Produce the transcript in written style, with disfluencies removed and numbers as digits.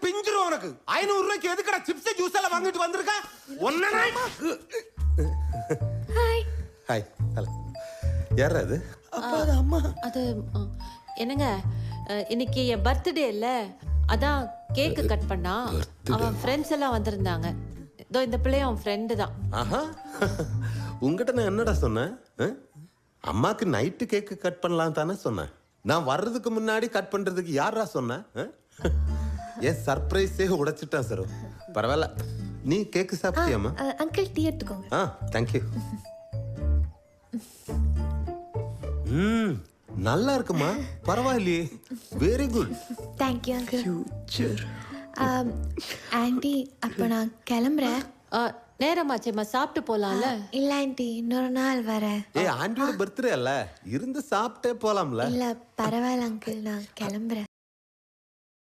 பிஞ்சிரும் உனக்கு. 500 ரூபாய்க்கு எதுக்குடா சிப்ஸ் ஜூஸ் எல்லாம் வாங்கிட்டு வந்திருக்க? ஒண்ணே ஹாய். ஹாய். ஹலோ. யார் அது? அப்பா அது அம்மா. அது என்னங்க இன்னைக்கு என் பர்த்டே இல்ல, அதான் கேக்கு கட் பண்ணா. அவன் ஃப்ரெண்ட்ஸ் எல்லாம் வந்திருந்தாங்க. இதோ இந்த பிள்ளை அவன் ஃப்ரெண்டு தான். ஆஹா. உங்ககிட்ட நான் என்னடா சொன்னேன்? அம்மாக்கு நைட்டு கேக்கு கட் பண்ணலாம் தானே சொன்னேன். நான் வர்றதுக்கு முன்னாடி கட் பண்றதுக்கு யாரா சொன்னேன்? என் சர்ப்ரைஸே உடைச்சிட்டான் சார். பரவாயில்ல, நீ கேக்கு சாப்பிட்டியாமா? அங்கிள் டீ எடுத்துக்கோங்க. தேங்க்யூ. நல்லா இருக்குமா? பரவாயில்லையே. Very good. Thank you uncle. Aunty அப்போ நான் கிளம்புறேன். நேரமாச்சேம்மா, சாப்பிட்டு போலாம்ல? இல்ல ஆண்டி, இன்னொரு நாள் வரேன். ஆண்டியோட பர்த்டே அல்ல, இருந்து சாப்பிட்டே போலாம்ல. இல்ல பரவாயில்ல அங்கிள், நான் கிளம்புறேன்.